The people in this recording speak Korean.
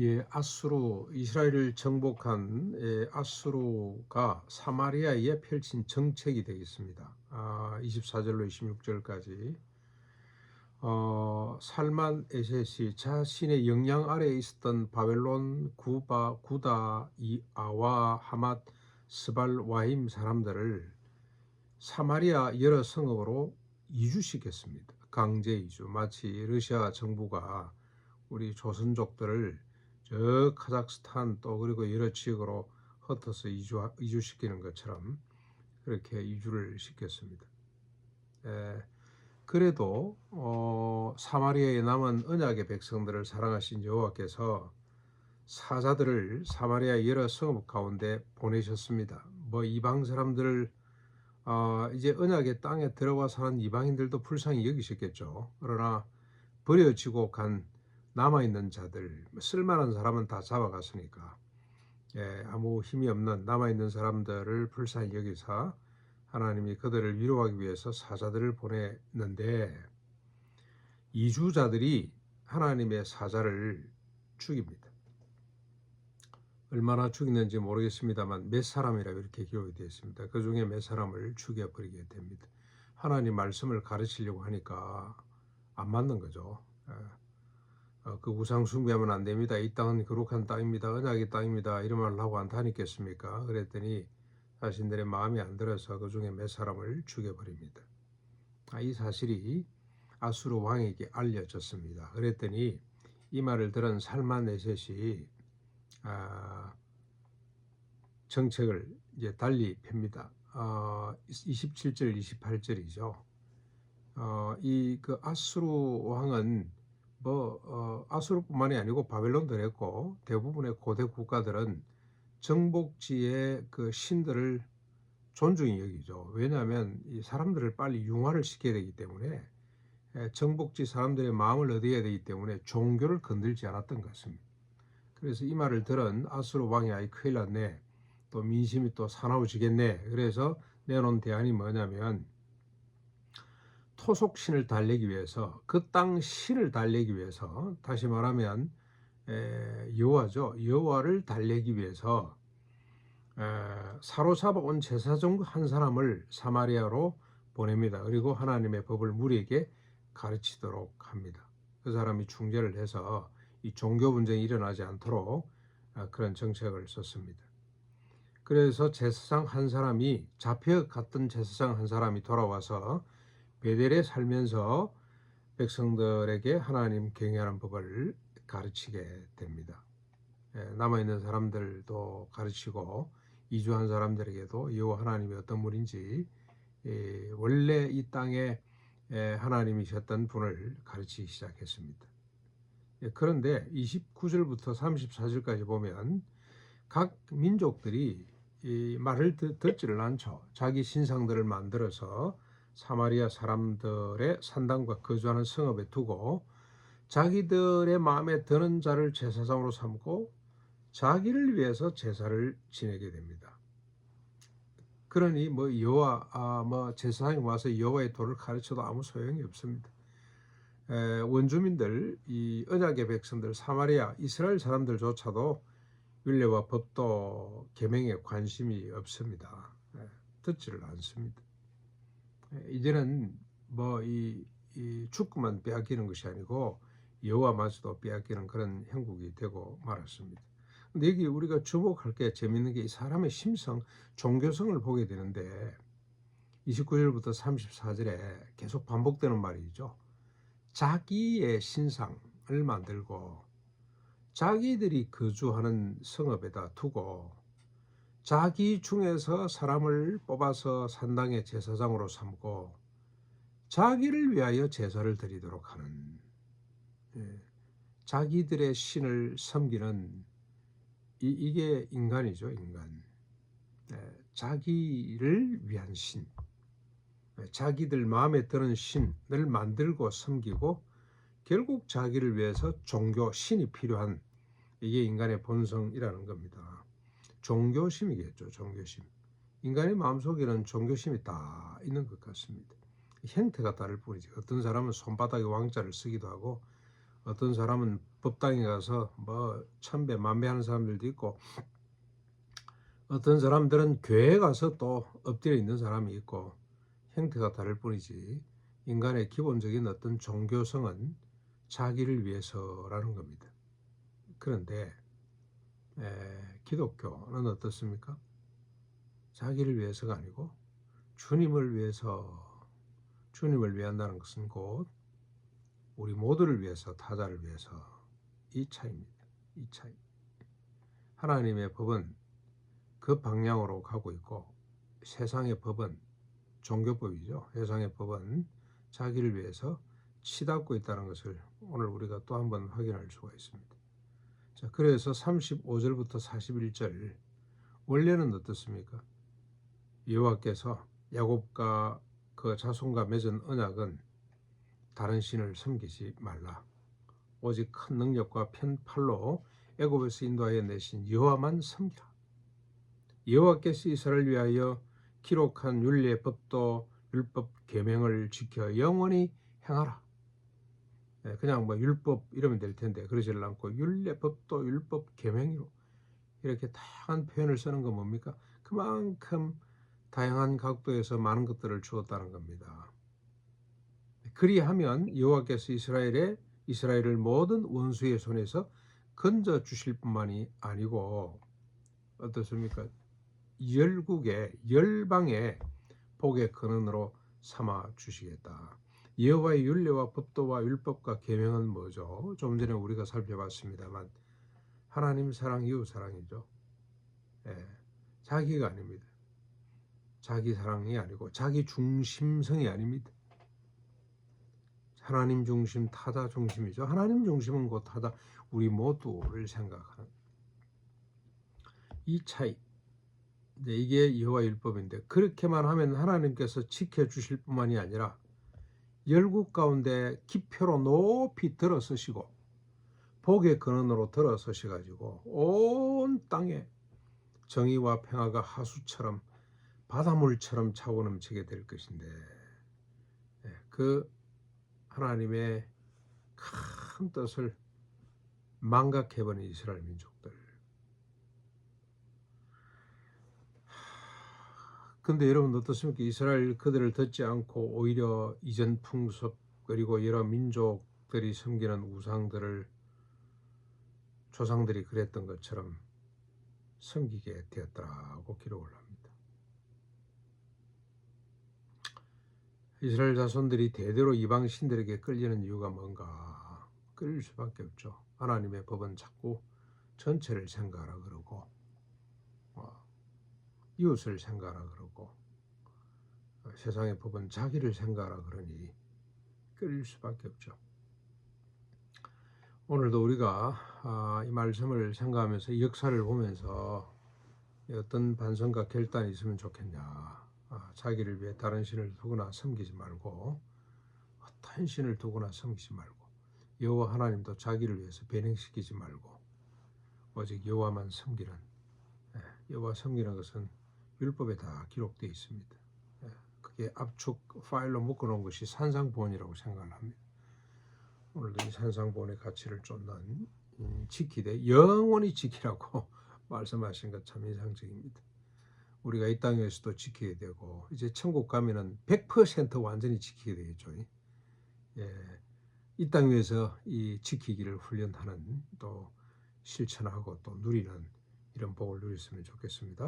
예, 아수르 이스라엘을 정복한 아수르가 사마리아에 펼친 정책이 되겠습니다. 24절로 26절까지 살만 에셋이 자신의 영향 아래에 있었던 바벨론, 구다, 아와, 하맛, 스발, 와임 사람들을 사마리아 여러 성읍으로 이주시켰습니다. 강제 이주. 마치 러시아 정부가 우리 조선족들을 저 카자흐스탄 또 그리고 여러 지역으로 흩어서 이주시키는 것처럼 그렇게 이주를 시켰습니다. 그래도 사마리아에 남은 언약의 백성들을 사랑하신 여호와께서 사자들을 사마리아 여러 성읍 가운데 보내셨습니다. 뭐 이방 사람들을 이제 언약의 땅에 들어와 사는 이방인들도 불쌍히 여기셨겠죠. 그러나 버려지고 간 남아있는 자들, 쓸만한 사람은 다 잡아갔으니까 아무 힘이 없는 남아있는 사람들을 불쌍히 여기사 하나님이 그들을 위로하기 위해서 사자들을 보냈는데 이주자들이 하나님의 사자를 죽입니다. 얼마나 죽였는지 모르겠습니다만 몇 사람이라고 이렇게 기록이 되어 있습니다. 그 중에 몇 사람을 죽여버리게 됩니다. 하나님 말씀을 가르치려고 하니까 안 맞는 거죠. 그 우상 숭배하면 안 됩니다. 이 땅은 거룩한 땅입니다. 언약의 땅입니다. 이런 말을 하고 안 다니겠습니까? 그랬더니 자신들의 마음이 안 들어서 그 중에 몇 사람을 죽여버립니다. 이 사실이 아수르 왕에게 알려졌습니다. 그랬더니 이 말을 들은 살만에셋이 정책을 이제 달리 펴니다. 27절, 28절이죠. 이 그 아수르 왕은 아수르뿐만이 아니고 바벨론도 했고 대부분의 고대 국가들은 정복지의 그 신들을 존중히 여기죠. 왜냐하면 이 사람들을 빨리 융화를 시켜야 되기 때문에 정복지 사람들의 마음을 얻어야 되기 때문에 종교를 건들지 않았던 것 같습니다. 그래서 이 말을 들은 아수르 왕이 아이 큰일 났네. 또 민심이 또 사나워지겠네. 그래서 내놓은 대안이 뭐냐면 토속신을 달래기 위해서 그 땅 신을 달래기 위해서 다시 말하면 여호와죠. 여호와를 달래기 위해서 사로잡아 온 제사장 한 사람을 사마리아로 보냅니다. 그리고 하나님의 법을 무리에게 가르치도록 합니다. 그 사람이 중재를 해서 이 종교 분쟁이 일어나지 않도록 그런 정책을 썼습니다. 그래서 제사장 한 사람이 잡혀갔던 제사장 한 사람이 돌아와서 베델에 살면서 백성들에게 하나님 경외하는 법을 가르치게 됩니다. 남아있는 사람들도 가르치고 이주한 사람들에게도 여호와 하나님이 어떤 분인지 원래 이 땅에 하나님이셨던 분을 가르치기 시작했습니다. 그런데 29절부터 34절까지 보면 각 민족들이 이 말을 듣지를 않죠. 자기 신상들을 만들어서 사마리아 사람들의 산당과 거주하는 성읍에 두고 자기들의 마음에 드는 자를 제사장으로 삼고 자기를 위해서 제사를 지내게 됩니다. 그러니 여호와 제사장이 와서 여호와의 도를 가르쳐도 아무 소용이 없습니다. 원주민들, 이 언약의 백성들, 사마리아 이스라엘 사람들조차도 율례와 법도 계명에 관심이 없습니다. 듣지를 않습니다. 이제는 이 축구만 빼앗기는 것이 아니고 여호와마저도 빼앗기는 그런 형국이 되고 말았습니다. 근데 여기 우리가 주목할 게 재밌는 게 이 사람의 심성, 종교성을 보게 되는데 29절부터 34절에 계속 반복되는 말이죠. 자기의 신상을 만들고 자기들이 거주하는 성읍에다 두고 자기 중에서 사람을 뽑아서 산당의 제사장으로 삼고 자기를 위하여 제사를 드리도록 하는 자기들의 신을 섬기는 이게 인간이죠. 인간. 자기를 위한 신, 자기들 마음에 드는 신을 만들고 섬기고 결국 자기를 위해서 종교, 신이 필요한 이게 인간의 본성이라는 겁니다. 종교심이겠죠. 종교심. 인간의 마음속에는 종교심이 다 있는 것 같습니다. 형태가 다를 뿐이지. 어떤 사람은 손바닥에 왕자를 쓰기도 하고 어떤 사람은 법당에 가서 뭐 천배 만배 하는 사람들도 있고, 어떤 사람들은 교회에 가서 또 엎드려 있는 사람이 있고, 형태가 다를 뿐이지 인간의 기본적인 어떤 종교성은 자기를 위해서라는 겁니다. 그런데 기독교는 어떻습니까? 자기를 위해서가 아니고 주님을 위해서, 주님을 위한다는 것은 곧 우리 모두를 위해서, 타자를 위해서, 이 차이입니다. 이 차이. 하나님의 법은 그 방향으로 가고 있고, 세상의 법은 종교법이죠. 세상의 법은 자기를 위해서 치닫고 있다는 것을 오늘 우리가 또 한 번 확인할 수가 있습니다. 자, 그래서 35절부터 41절, 원래는 어떻습니까? 여호와께서 야곱과 그 자손과 맺은 언약은 다른 신을 섬기지 말라. 오직 큰 능력과 편팔로 애굽에서 인도하여 내신 여호와만 섬기라. 여호와께서 이스라엘을 위하여 기록한 율례 법도 율법 계명을 지켜 영원히 행하라. 그냥 뭐 율법 이러면 될 텐데 그러지를 않고 율례 법도 율법 계명으로 이렇게 다양한 표현을 쓰는 건 뭡니까? 그만큼 다양한 각도에서 많은 것들을 주었다는 겁니다. 그리하면 여호와께서 이스라엘을 모든 원수의 손에서 건져 주실 뿐만이 아니고 어떻습니까? 열방의 복의 근원으로 삼아 주시겠다. 여호와의 율례와 법도와 율법과 계명은 뭐죠? 좀 전에 우리가 살펴봤습니다만 하나님 사랑, 이웃 사랑이죠. 자기가 아닙니다. 자기 사랑이 아니고 자기 중심성이 아닙니다. 하나님 중심, 타자 중심이죠. 하나님 중심은 곧 타자, 우리 모두를 생각하는 이 차이. 이게 여호와 율법인데 그렇게만 하면 하나님께서 지켜주실 뿐만이 아니라 열국 가운데 기표로 높이 들어서시고 복의 근원으로 들어서셔가지고 온 땅에 정의와 평화가 하수처럼 바닷물처럼 차고 넘치게 될 것인데, 그 하나님의 큰 뜻을 망각해버린 이스라엘 민족들. 근데 여러분 어떻습니까? 이스라엘 그들을 듣지 않고 오히려 이전 풍습 그리고 여러 민족들이 섬기는 우상들을 조상들이 그랬던 것처럼 섬기게 되었다고 기록을 합니다. 이스라엘 자손들이 대대로 이방 신들에게 끌리는 이유가 뭔가? 끌릴 수밖에 없죠. 하나님의 법은 자꾸 전체를 생각하라 그러고 이웃을 생각하라 그러고 세상의 법은 자기를 생각하라 그러니 끌릴 수밖에 없죠. 오늘도 우리가 이 말씀을 생각하면서 이 역사를 보면서 어떤 반성과 결단이 있으면 좋겠냐. 자기를 위해 다른 신을 두거나 섬기지 말고 어떤 신을 두거나 섬기지 말고 여호와 하나님도 자기를 위해서 변형시키지 말고 오직 여호와만 섬기는, 여호와 섬기는 것은 율법에 다 기록되어 있습니다. 그게 압축 파일로 묶어놓은 것이 산상보원이라고 생각을 합니다. 오늘도 이 산상보원의 가치를 쫓는 지키되 영원히 지키라고 말씀하신 것 참 인상적입니다. 우리가 이 땅에서도 지켜야 되고 이제 천국 가면은 100% 완전히 지키게 되겠죠. 이 땅 위에서 이 지키기를 훈련하는 또 실천하고 또 누리는 이런 복을 누렸으면 좋겠습니다.